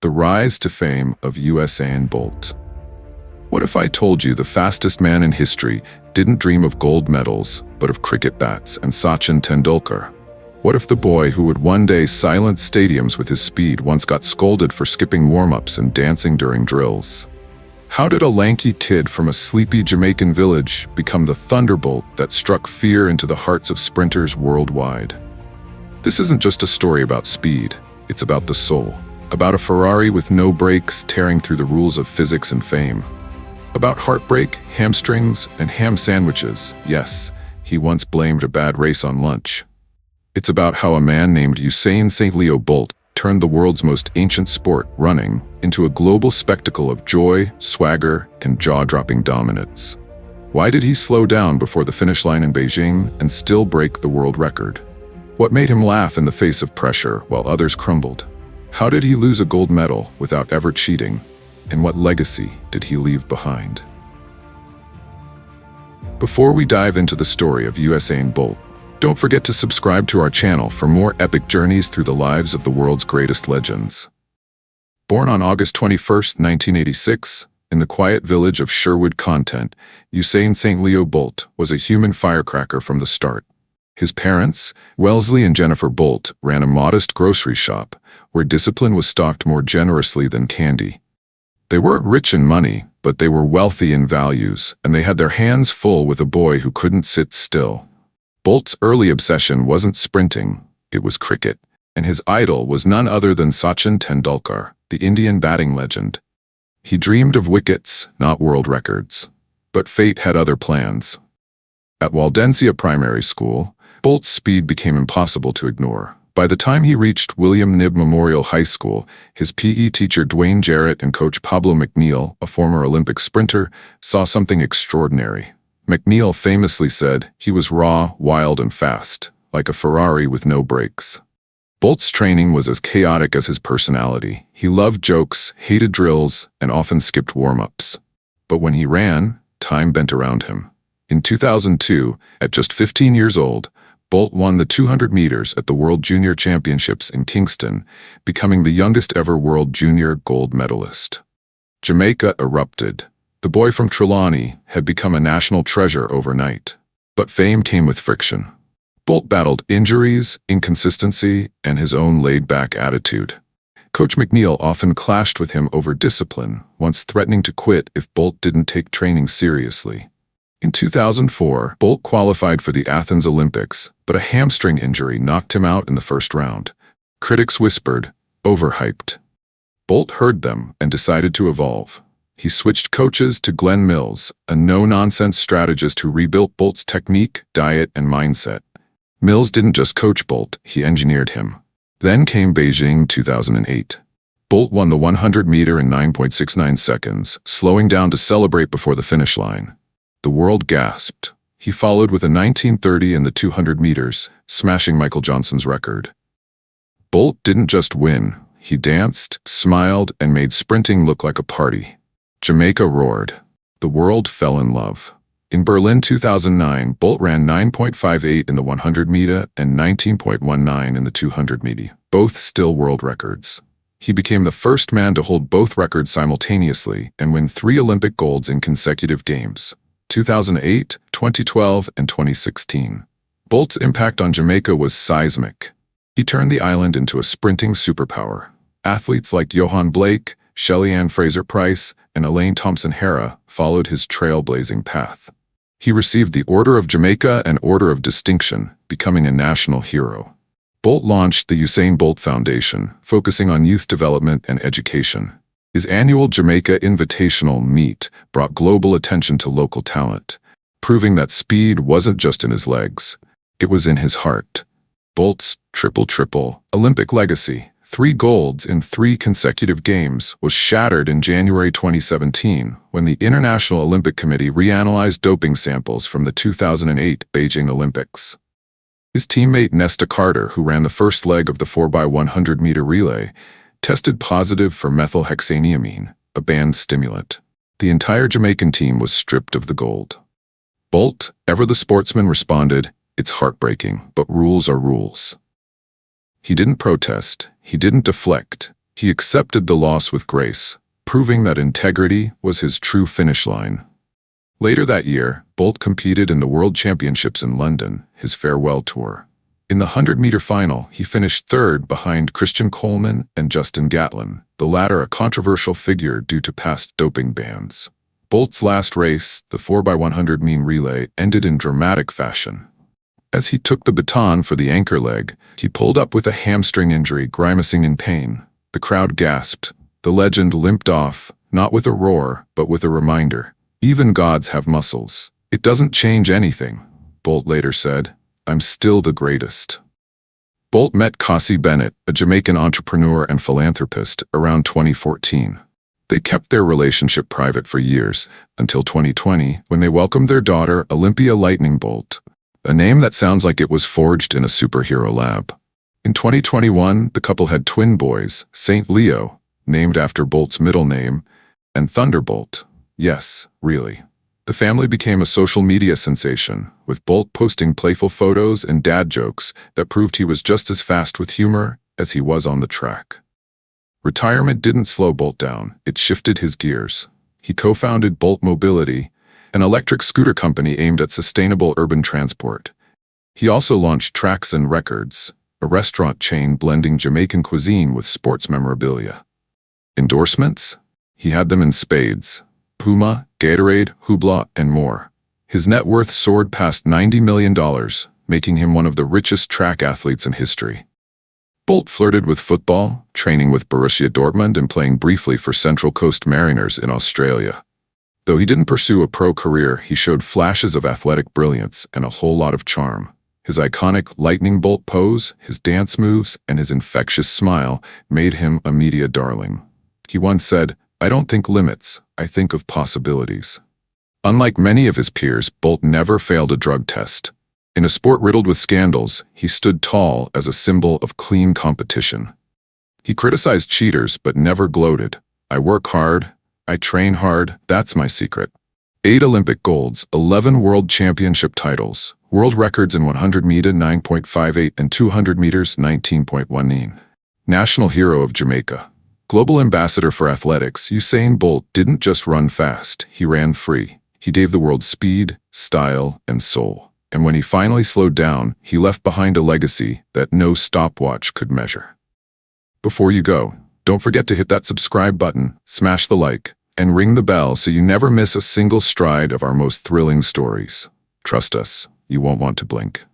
The rise to fame of Usain Bolt. What if I told you the fastest man in history didn't dream of gold medals, but of cricket bats and Sachin Tendulkar? What if the boy who would one day silence stadiums with his speed once got scolded for skipping warm-ups and dancing during drills? How did a lanky kid from a sleepy Jamaican village become the thunderbolt that struck fear into the hearts of sprinters worldwide? This isn't just a story about speed, it's about the soul. About a Ferrari with no brakes tearing through the rules of physics and fame. About heartbreak, hamstrings, and ham sandwiches. Yes, he once blamed a bad race on lunch. It's about how a man named Usain St. Bolt turned the world's most ancient sport, running, into a global spectacle of joy, swagger, and jaw-dropping dominance. Why did he slow down before the finish line in Beijing and still break the world record? What made him laugh in the face of pressure while others crumbled? How did he lose a gold medal without ever cheating? And what legacy did he leave behind? Before we dive into the story of Usain Bolt, don't forget to subscribe to our channel for more epic journeys through the lives of the world's greatest legends. Born on August 21, 1986, in the quiet village of Sherwood Content, Usain St. Bolt was a human firecracker from the start. His parents, Wellesley and Jennifer Bolt, ran a modest grocery shop where discipline was stocked more generously than candy. They weren't rich in money, but they were wealthy in values, and they had their hands full with a boy who couldn't sit still. Bolt's early obsession wasn't sprinting, it was cricket, and his idol was none other than Sachin Tendulkar, the Indian batting legend. He dreamed of wickets, not world records. But fate had other plans. At Waldensia Primary School, Bolt's speed became impossible to ignore. By the time he reached William Knibb Memorial High School, his PE teacher Dwayne Jarrett and coach Pablo McNeil, a former Olympic sprinter, saw something extraordinary. McNeil famously said he was raw, wild, and fast, like a Ferrari with no brakes. Bolt's training was as chaotic as his personality. He loved jokes, hated drills, and often skipped warm-ups. But when he ran, time bent around him. In 2002, at just 15 years old, Bolt won the 200 meters at the World Junior Championships in Kingston, becoming the youngest ever World Junior gold medalist. Jamaica erupted. The boy from Trelawney had become a national treasure overnight. But fame came with friction. Bolt battled injuries, inconsistency, and his own laid-back attitude. Coach McNeil often clashed with him over discipline, once threatening to quit if Bolt didn't take training seriously. In 2004, Bolt qualified for the Athens Olympics, but a hamstring injury knocked him out in the first round. Critics whispered, "Overhyped." Bolt heard them and decided to evolve. He switched coaches to Glenn Mills, a no-nonsense strategist who rebuilt Bolt's technique, diet, and mindset. Mills didn't just coach Bolt, he engineered him. Then came Beijing 2008. Bolt won the 100-meter in 9.69 seconds, slowing down to celebrate before the finish line. The world gasped. He followed with a 19:30 in the 200 meters, smashing Michael Johnson's record. Bolt didn't just win, he danced, smiled, and made sprinting look like a party. Jamaica roared. The world fell in love. In Berlin 2009, Bolt ran 9.58 in the 100 meter and 19.19 in the 200 meter, both still world records. He became the first man to hold both records simultaneously and win 3 Olympic golds in consecutive games. 2008, 2012, and 2016. Bolt's impact on Jamaica was seismic. He turned the island into a sprinting superpower. Athletes like Johan Blake, Shelly-Ann Fraser-Price, and Elaine Thompson-Herah followed his trailblazing path. He received the Order of Jamaica and Order of Distinction, becoming a national hero. Bolt launched the Usain Bolt Foundation, focusing on youth development and education. His annual Jamaica Invitational meet brought global attention to local talent, proving that speed wasn't just in his legs, it was in his heart. Bolt's triple Olympic legacy, 3 golds in 3 consecutive games, was shattered in January 2017 when the International Olympic Committee reanalyzed doping samples from the 2008 Beijing Olympics. His teammate Nesta Carter, who ran the first leg of the 4x100-meter relay, tested positive for methylhexaniamine, a banned stimulant. The entire Jamaican team was stripped of the gold. Bolt, ever the sportsman, responded, "It's heartbreaking, but rules are rules." He didn't protest, he didn't deflect, He accepted the loss with grace, proving that integrity was his true finish line. Later that year, Bolt competed in the World Championships in London, his farewell tour. In the 100-meter final, he finished third behind Christian Coleman and Justin Gatlin, the latter a controversial figure due to past doping bans. Bolt's last race, the 4x100 mean relay, ended in dramatic fashion. As he took the baton for the anchor leg, he pulled up with a hamstring injury, grimacing in pain. The crowd gasped. The legend limped off, not with a roar, but with a reminder. Even gods have muscles. It doesn't change anything, Bolt later said. I'm still the greatest. Bolt met Cassie Bennett, a Jamaican entrepreneur and philanthropist, around 2014. They kept their relationship private for years, until 2020, when they welcomed their daughter, Olympia Lightning Bolt, a name that sounds like it was forged in a superhero lab. In 2021, the couple had twin boys, St. Leo, named after Bolt's middle name, and Thunderbolt. Yes, really. The family became a social media sensation, with Bolt posting playful photos and dad jokes that proved he was just as fast with humor as he was on the track. Retirement didn't slow Bolt down, it shifted his gears. He co-founded Bolt Mobility, an electric scooter company aimed at sustainable urban transport. He also launched Tracks and Records, a restaurant chain blending Jamaican cuisine with sports memorabilia. Endorsements? He had them in spades. Puma, Gatorade, Hubla, and more. His net worth soared past $90 million, making him one of the richest track athletes in history. Bolt flirted with football, training with Borussia Dortmund and playing briefly for Central Coast Mariners in Australia. Though he didn't pursue a pro career, he showed flashes of athletic brilliance and a whole lot of charm. His iconic lightning bolt pose, his dance moves, and his infectious smile made him a media darling. He once said, "I don't think limits, I think of possibilities." Unlike many of his peers, Bolt never failed a drug test. In a sport riddled with scandals, he stood tall as a symbol of clean competition. He criticized cheaters but never gloated. "I work hard, I train hard, that's my secret." 8 Olympic golds, 11 world championship titles, world records in 100 meter 9.58 and 200 meters 19.19. National hero of Jamaica. Global ambassador for athletics, Usain Bolt didn't just run fast, he ran free. He gave the world speed, style, and soul. And when he finally slowed down, he left behind a legacy that no stopwatch could measure. Before you go, don't forget to hit that subscribe button, smash the like, and ring the bell so you never miss a single stride of our most thrilling stories. Trust us, you won't want to blink.